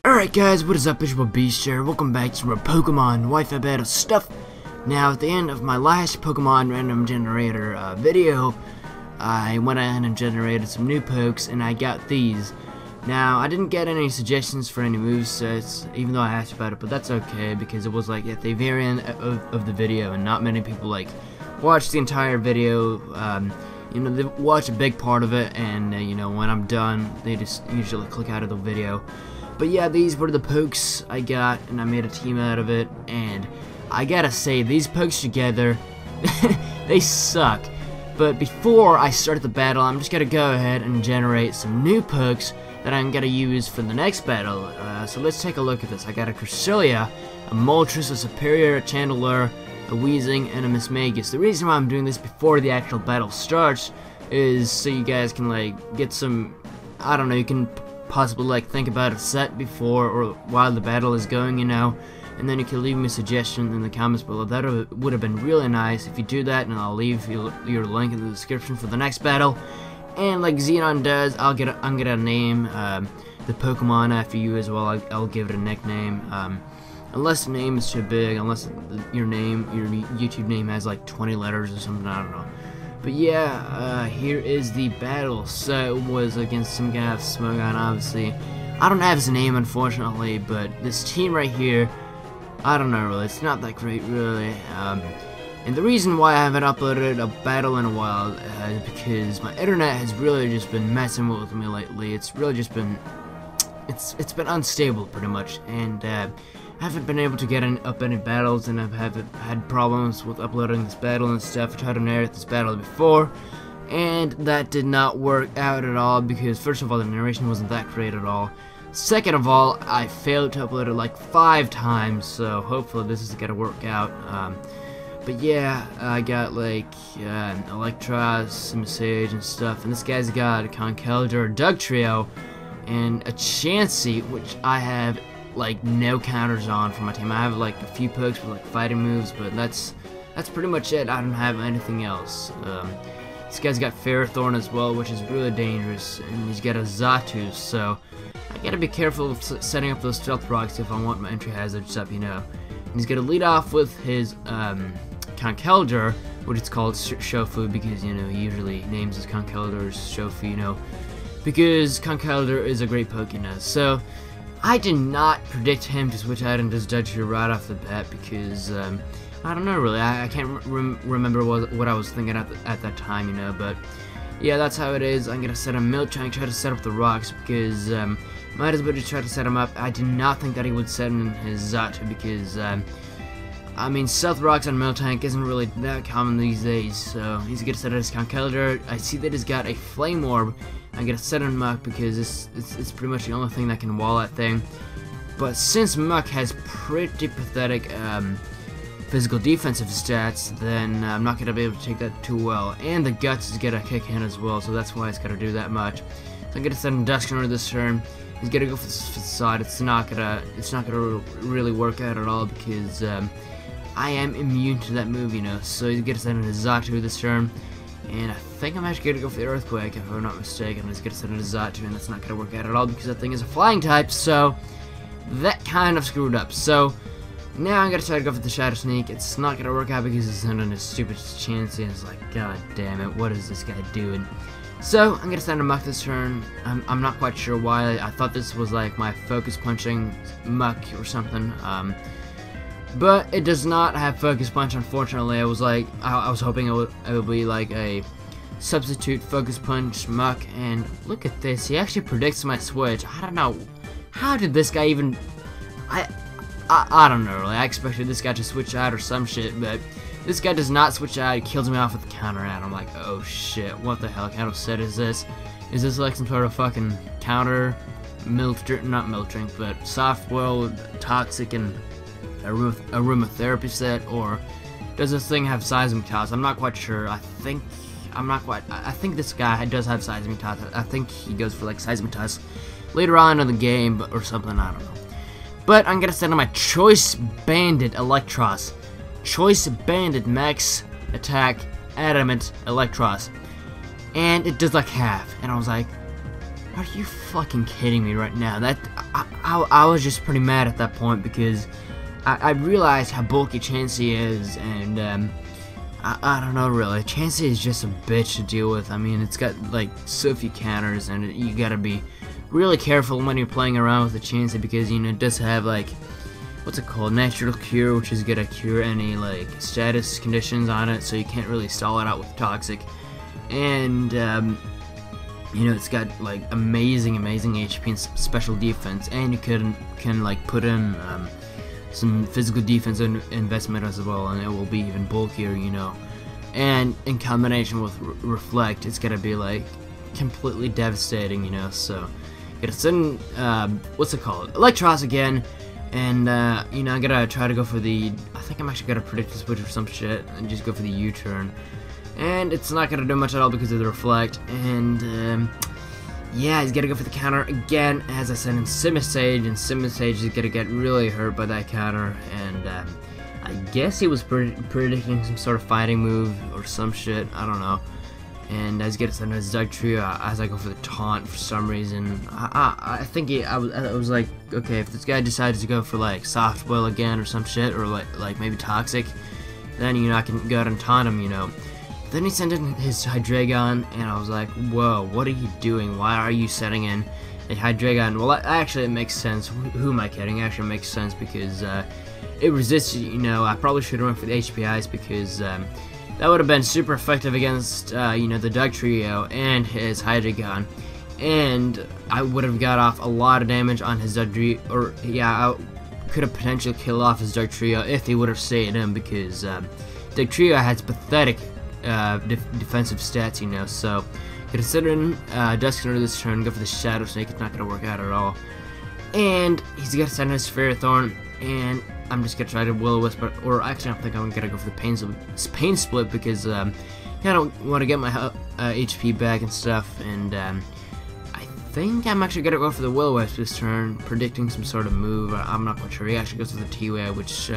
Alright guys, what is up? It's your Beast here. Welcome back to more Pokemon Wi-Fi battle stuff. Now at the end of my last Pokemon random generator video, I went ahead and generated some new pokes and I got these. Now I didn't get any suggestions for any movesets, even though I asked about it, but that's okay because it was like at the very end of the video and not many people like watched the entire video. You know, they watch a big part of it and you know, when I'm done they just usually click out of the video. But yeah, these were the pokes I got, and I made a team out of it, and I gotta say, these pokes together, they suck. But before I start the battle, I'm just gonna go ahead and generate some new pokes that I'm gonna use for the next battle. So let's take a look at this. I got a Cresselia, a Moltres, a Superior, a Chandelure, a Weezing, and a Mismagius. The reason why I'm doing this before the actual battle starts is so you guys can like get some, I don't know, you can possibly like think about a set before or while the battle is going, you know, and then you can leave me suggestions in the comments below. That would have been really nice if you do that, and I'll leave your link in the description for the next battle. And like Xenon does, I'm gonna name the Pokemon after you as well. I'll give it a nickname, unless the name is too big, unless your YouTube name has like 20 letters or something, I don't know. But yeah, here is the battle. So it was against some guy with Smogon, obviously. I don't have his name, unfortunately, but this team right here, I don't know really, it's not that great really. And the reason why I haven't uploaded a battle in a while is because my internet has really just been messing with me lately. It's really just been, it's been unstable pretty much, and I haven't been able to get up any battles, and I've had problems with uploading this battle and stuff. I tried to narrate this battle before, and that did not work out at all because first of all, the narration wasn't that great at all. Second of all, I failed to upload it like 5 times, so hopefully this is gonna work out. But yeah, I got like Electros, Message, and stuff, and this guy's got a Conkeldurr, Dugtrio, and a Chansey, which I have like no counters on for my team. I have like a few pokes with like fighting moves, but that's pretty much it. I don't have anything else. This guy's got Ferrothorn as well, which is really dangerous, and he's got a Xatu, so I gotta be careful of setting up those stealth rocks if I want my entry hazards up, you know. And he's gonna lead off with his Conkeldurr, which is called Shofu because, you know, he usually names his Conkeldurrs Shofu, you know, because Conkeldurr is a great Pokemon. So I did not predict him to switch out into Dugtrio right off the bat because, I don't know really, I can't remember what I was thinking at that time, you know, but yeah, that's how it is. I'm gonna set a Miltank, try to set up the rocks because, might as well just try to set him up. I did not think that he would set in his Xatu because, I mean, stealth rocks on Miltank isn't really that common these days, so he's gonna set out his Conkeldurr. I see that he's got a Flame Orb. I'm gonna set him Muck because it's pretty much the only thing that can wall that thing. But since Muck has pretty pathetic physical defensive stats, then I'm not gonna be able to take that too well. And the Guts is gonna kick in as well, so that's why it's gotta do that much. So I'm gonna set Industrial this turn. He's gonna go for the side. It's not gonna really work out at all because I am immune to that move, you know. So he's gonna send in his Xatu this turn. And I think I'm actually gonna go for the Earthquake if I'm not mistaken. He's gonna send in a Xatu, and that's not gonna work out at all because that thing is a flying type, so that kind of screwed up. So now I'm gonna try to go for the Shadow Sneak. It's not gonna work out because he's sending a stupid Chansey, and it's like, god damn it, what is this guy doing? So I'm gonna send a Muck this turn. I'm not quite sure why. I thought this was like my focus punching Muck or something. But it does not have Focus Punch, unfortunately. I was hoping it would be like a substitute Focus Punch Muck, and look at this. He actually predicts my switch. I don't know. How did this guy even... I don't know, really. I expected this guy to switch out or some shit, but this guy does not switch out. He kills me off with the counter, and I'm like, oh shit, what the hell kind of set is this? Is this like some sort of fucking counter not milk drink, but soft boiled, toxic, and aromatherapy set, or does this thing have Seismic Toss? I'm not quite sure. I think this guy does have Seismic Toss. I think he goes for like Seismic Toss later on in the game or something, I don't know. But I'm gonna send him my Choice Banded Electros. Choice Banded Max Attack Adamant Electros. And it does like half. And I was like, Are you fucking kidding me right now? That I was just pretty mad at that point because I realized how bulky Chansey is, and I don't know really. Chansey is just a bitch to deal with. I mean, it's got like so few counters, and you gotta be really careful when you're playing around with the Chansey because, you know, it does have like, what's it called, natural cure, which is gonna cure any like status conditions on it, so you can't really stall it out with toxic. And you know, it's got like amazing HP and special defense, and you can like put in some physical defense and investment as well, and it will be even bulkier, you know. And in combination with reflect, it's gonna be like completely devastating, you know. So gotta send what's it called, Electros again, and you know, I'm gonna try to go for the, I think I'm actually gonna predict the switch or some shit and just go for the U-turn. And it's not gonna do much at all because of the reflect, and yeah, he's gonna go for the counter again, as I said, in Simisage, and Simisage is gonna get really hurt by that counter, and I guess he was predicting some sort of fighting move or some shit, I don't know. And he's gonna send his Dugtrio as I go for the taunt for some reason. I think I was like, okay, if this guy decides to go for like soft boil again or some shit, or like maybe toxic, then, you know, I can go ahead and taunt him, you know. Then he sent in his Hydreigon, and I was like, whoa, what are you doing? Why are you setting in a Hydreigon? Well, actually, it makes sense. Who am I kidding? It actually makes sense because it resisted, you know. I probably should have went for the HPIs because that would have been super effective against, you know, the Dugtrio and his Hydreigon. And I would have got off a lot of damage on his Dugtrio, or, yeah, I could have potentially killed off his Dugtrio if he would have stayed in because Dugtrio has pathetic defensive stats, you know. So considering Dusknoir this turn, go for the Shadow Snake, it's not going to work out at all. And he's going to send his Ferrothorn, and I'm just going to try to Will-O-Wisp, or actually I think I'm going to go for the Pain Split because I don't want to get my HP back and stuff, and I think I'm actually going to go for the Will-O-Wisp this turn, predicting some sort of move. I'm not quite sure. He actually goes for the T-Wave, which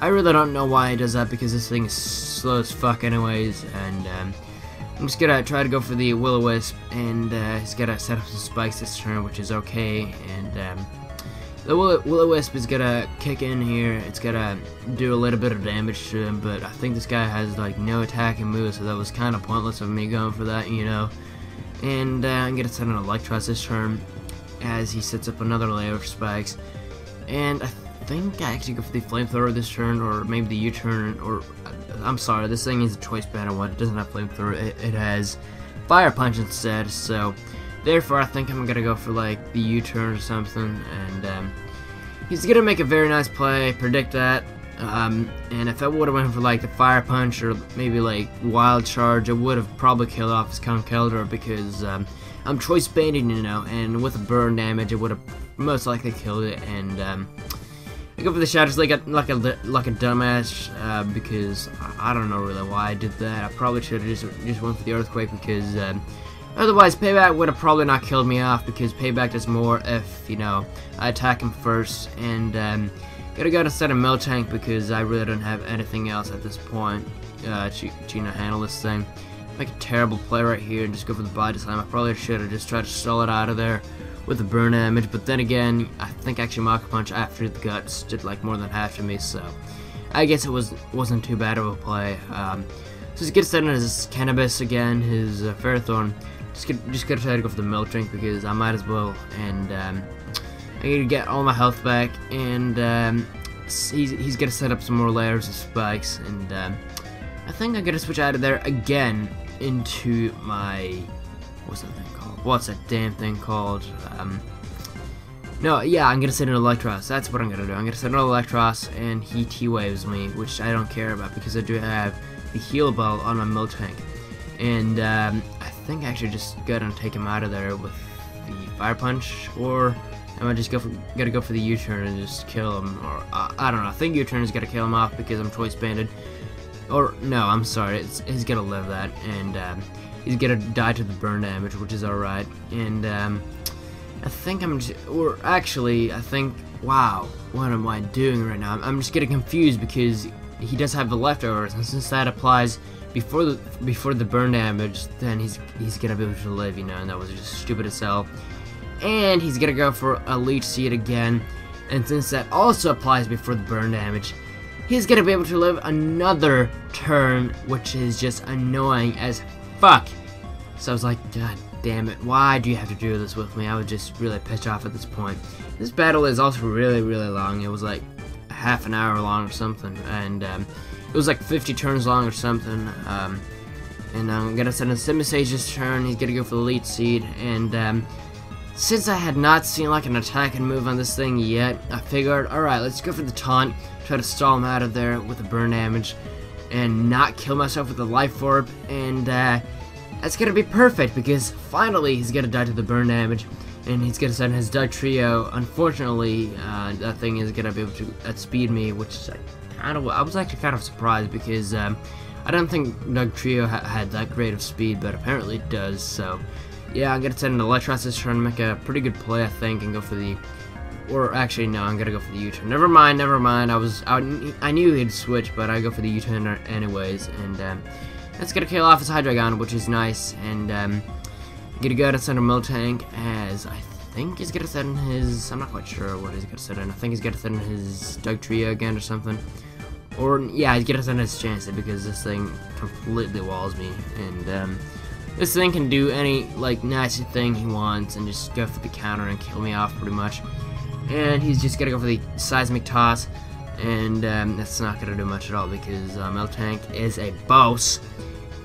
I really don't know why he does that because this thing is slow as fuck anyways, and I'm just gonna try to go for the Will-O-Wisp, and he's gonna set up some spikes this turn, which is okay, and the Will-O-Wisp is gonna kick in here. It's gonna do a little bit of damage to him, but I think this guy has like no attacking moves, so that was kind of pointless of me going for that, you know. And I'm gonna set an Electros this turn as he sets up another layer of spikes, and I think I actually go for the Flamethrower this turn, or maybe the U-turn, or I'm sorry, this thing is a choice band one. It doesn't have Flamethrower, it has Fire Punch instead, so therefore I think I'm gonna go for like the U-turn or something, and he's gonna make a very nice play, predict that, and if I would have went for like the Fire Punch or maybe like Wild Charge, I would have probably killed off his Conkeldurr because I'm choice banding, you know, and with the burn damage it would have most likely killed it, and I go for the Shadows like a dumbass because I don't know really why I did that. I probably should have just went for the Earthquake because otherwise Payback would have probably not killed me off because Payback does more if, you know, I attack him first. And gotta go to set a Miltank because I really don't have anything else at this point to you know, handle this thing. Make a terrible play right here and just go for the Body Slam. I probably should have just tried to stall it out of there with the burn damage, but then again, I think actually Mach Punch after the Guts did like more than half to me, so I guess it wasn't too bad of a play. So he's gonna send in his Cannabis again, his Ferrothorn. Just gonna try to go for the Milk Drink because I might as well, and I need to get all my health back, and he's gonna set up some more layers of spikes, and I think I'm gonna switch out of there again into my, what's that thing called? What's that damn thing called? No, yeah, I'm gonna send an Electros. That's what I'm gonna do. I'm gonna send an Electros, and he T-Waves me, which I don't care about because I do have the Heal Ball on my Miltank. And I think I actually just gotta take him out of there with the Fire Punch, or am I just gotta go for the U-turn and just kill him? Or I don't know. I think U-turn is gonna kill him off because I'm choice banded. Or no, I'm sorry. He's gonna live that, and he's gonna die to the burn damage, which is alright. And I think I'm just, or actually, I think, wow, what am I doing right now? I'm just getting confused because he does have the leftovers, and since that applies before the burn damage, then he's gonna be able to live, you know, and that was just stupid as hell. And he's gonna go for a leech seed again, and since that also applies before the burn damage, he's gonna be able to live another turn, which is just annoying as fuck. So I was like, God damn it, why do you have to do this with me? I was just really pissed off at this point. This battle is also really, really long. It was like half an hour long or something, and it was like 50 turns long or something. And I'm gonna send a Simisage's turn. He's gonna go for the leech seed, and since I had not seen like an attack and move on this thing yet, I figured, alright, let's go for the taunt, try to stall him out of there with the burn damage, and not kill myself with the life orb, and that's gonna be perfect, because finally he's gonna die to the burn damage, and he's gonna send his Doug Trio. Unfortunately, that thing is gonna be able to outspeed me, which I was actually kind of surprised, because I don't think Doug Trio had that great of speed, but apparently it does. So yeah, I'm gonna send an Electros turn, make a pretty good play, I think, and go for the, or actually no, I'm gonna go for the U-turn. Never mind. I knew he'd switch, but I go for the U-turn anyways, and that's gonna kill off his Hydreigon, which is nice. And gonna go to send a Miltank, as I think he's gonna send his, I'm not quite sure what he's gonna send in. I think he's gonna send his Doug Trio again or something. Or yeah, he's gonna send his Chansey, because this thing completely walls me, and this thing can do any like nasty thing he wants and just go for the counter and kill me off pretty much. And he's just gonna go for the Seismic Toss, and that's not gonna do much at all, because Miltank is a boss.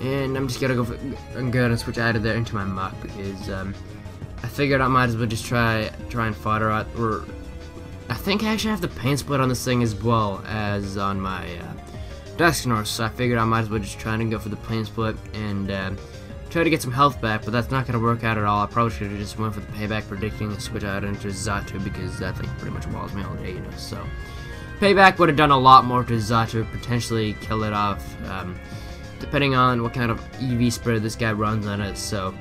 And I'm just gonna go and switch out of there into my Muck, because I figured I might as well just try and fodder out, or I think I actually have the Pain Split on this thing as well as on my Dusknoir, so I figured I might as well just try and go for the Pain Split and try to get some health back, but that's not gonna work out at all. I probably should have just went for the payback, predicting and switch out into Xatu, because that thing pretty much walls me all day, you know. So payback would have done a lot more to Xatu, potentially kill it off, depending on what kind of EV spread this guy runs on it. So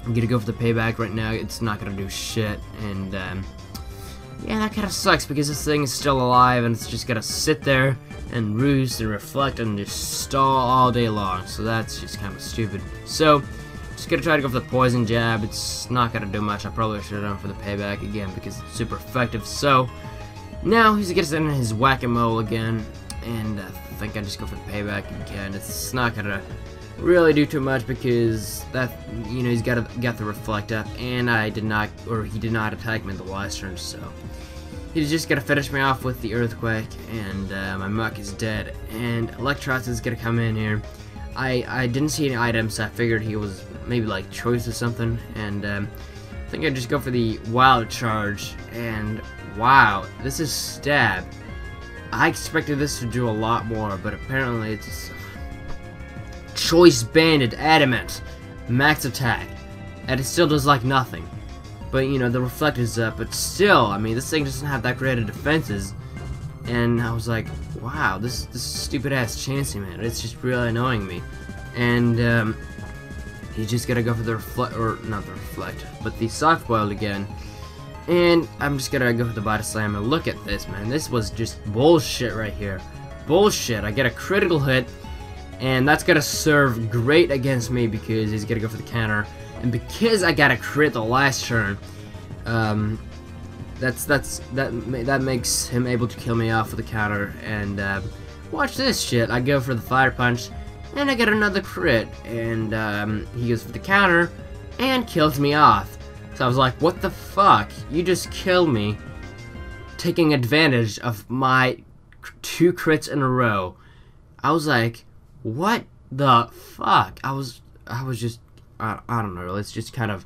I'm gonna go for the payback right now. It's not gonna do shit, and yeah, that kind of sucks, because this thing is still alive and it's just gonna sit there and roost and reflect and just stall all day long. So that's just kind of stupid. So just gonna try to go for the poison jab. It's not gonna do much. I probably should have done for the payback again, because it's super effective. So now he's gonna send in his Whack-A-Mole again, and I think I just go for the payback again. It's not gonna really do too much, because that, you know, he's got the reflect up, and he did not attack me in the last turn, so he's just gonna finish me off with the Earthquake, and my Muck is dead. And Electros is gonna come in here. I didn't see any items, so I figured he was maybe like choice or something, and I think I just go for the Wild Charge. And wow, this is stab. I expected this to do a lot more, but apparently it's Choice Banded Adamant max attack, and it still does like nothing. But you know, the reflect is up, but still, I mean, this thing doesn't have that great of defenses. And I was like, wow, this stupid ass Chansey, man, it's just really annoying me. And he's just gonna go for the reflect, or not the reflect, but the Soft Boiled again. And I'm just gonna go for the Body Slam, and look at this, man. This was just bullshit right here. Bullshit. I get a critical hit, and that's gonna serve great against me, because he's gonna go for the counter. And because I got a crit the last turn, that makes him able to kill me off with the counter. And watch this shit. I go for the Fire Punch, and I get another crit, and he goes for the counter and kills me off. So I was like, what the fuck? You just killed me, taking advantage of my 2 crits in a row. I was like, what the fuck? I was just, I don't know, it's just kind of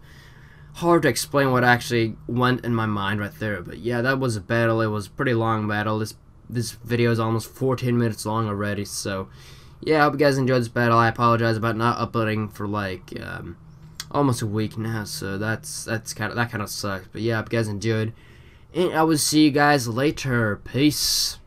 hard to explain what actually went in my mind right there. But yeah, that was a battle. It was a pretty long battle. This video is almost 14 minutes long already, so yeah, I hope you guys enjoyed this battle. I apologize about not uploading for like almost a week now, so that kind of sucks. But yeah, I hope you guys enjoyed, and I will see you guys later. Peace.